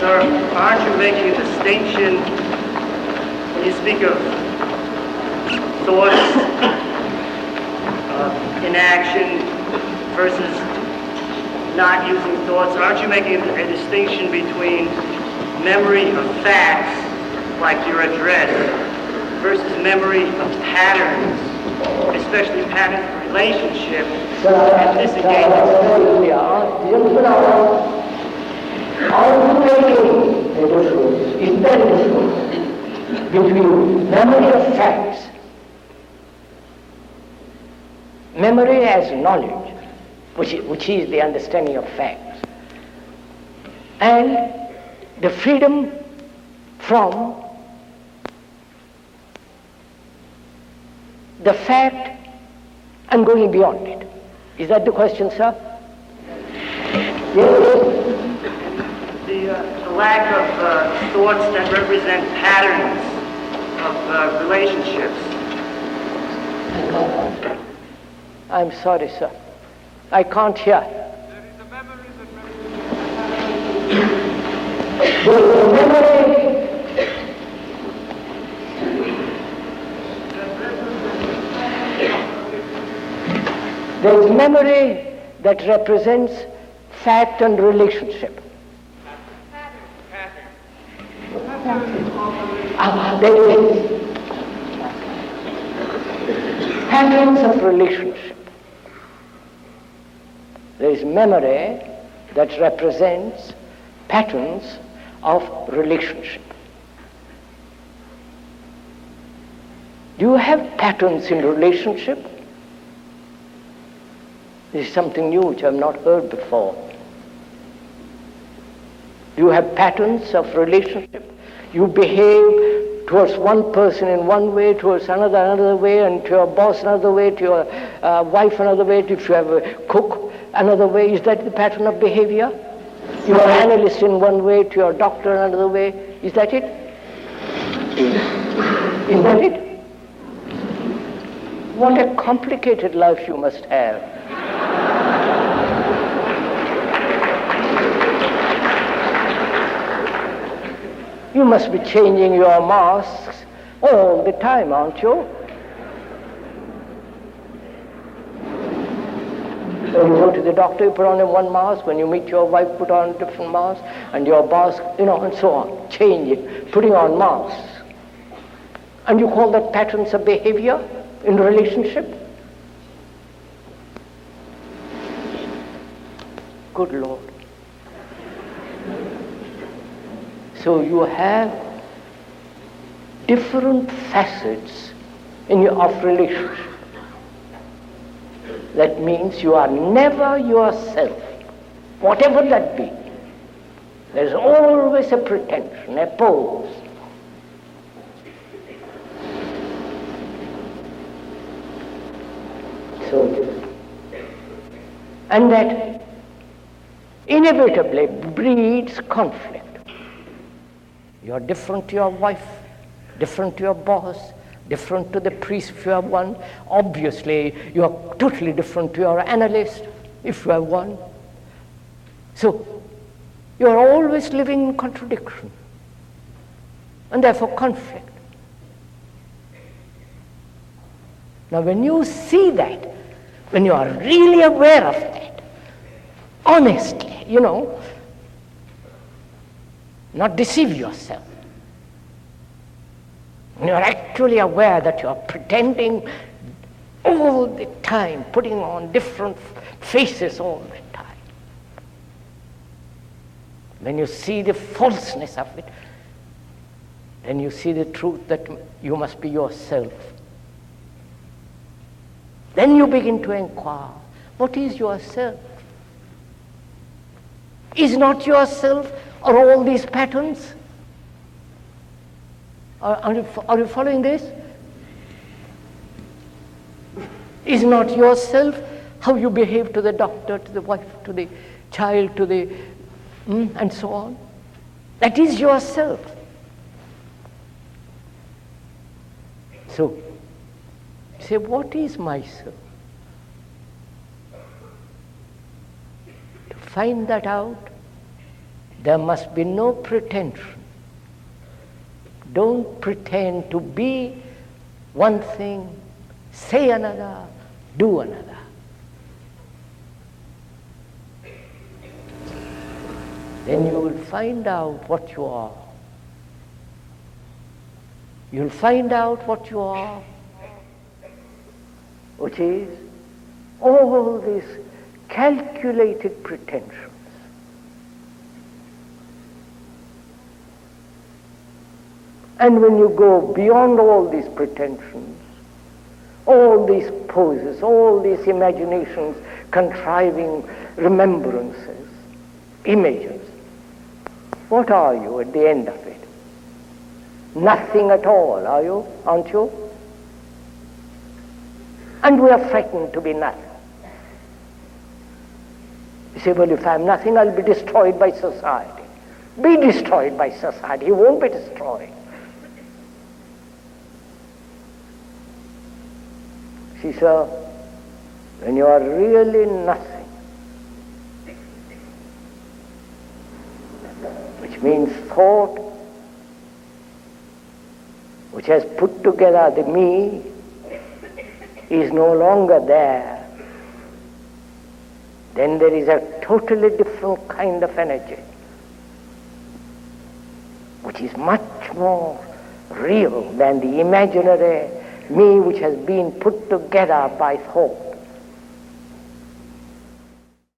Sir, aren't you making a distinction when you speak of thoughts, inaction versus not using thoughts? Aren't you making a distinction between memory of facts, like your address, versus memory of patterns, especially patterns of relationship and disengagement? Is there a difference between memory of facts, memory as knowledge, which is the understanding of facts, and the freedom from the fact and going beyond it? Is that the question, sir? Yes. The lack of thoughts that represent patterns of relationships. I'm sorry, sir. I can't hear. There is a memory There is memory that represents fact and relationship. There is patterns of relationship. There is memory that represents patterns of relationship. Do you have patterns in relationship? This is something new which I have not heard before. Do you have patterns of relationship? You behave towards one person in one way, towards another way, and to your boss another way, to your wife another way, if you have a cook another way. Is that the pattern of behavior? You are an analyst in one way, to your doctor another way. Is that it? Is that it? What a complicated life you must have. You must be changing your masks all the time, aren't you? So you go to the doctor, you put on one mask. When you meet your wife, put on a different mask. And your boss, and so on. Changing, putting on masks. And you call that patterns of behavior in relationship? Good Lord. So you have different facets of relationship. That means you are never yourself, whatever that be. There's always a pretension, a pose. And that inevitably breeds conflict. You're different to your wife, different to your boss, different to the priest if you have one. Obviously, you are totally different to your analyst if you have one. So, you are always living in contradiction and therefore conflict. Now, when you see that, when you are really aware of that, honestly, not deceive yourself. When you are actually aware that you are pretending all the time, putting on different faces all the time. When you see the falseness of it, then you see the truth that you must be yourself. Then you begin to inquire, what is yourself? Is not yourself are all these patterns? Are you following this? Is not yourself how you behave to the doctor, to the wife, to the child, to the and so on? That is yourself. So, say, what is myself? To find that out, There must be no pretension. Don't pretend to be one thing, say another, do another. Then you will find out what you are. You'll find out what you are, which is all these calculated pretensions. And when you go beyond all these pretensions, all these poses, all these imaginations, contriving remembrances, images, what are you at the end of it? Nothing at all, are you? Aren't you? And we are frightened to be nothing. You say, well, if I'm nothing, I'll be destroyed by society. Be destroyed by society. You won't be destroyed. See, sir, when you are really nothing, which means thought, which has put together the me, is no longer there, then there is a totally different kind of energy, which is much more real than the imaginary me which has been put together by thought.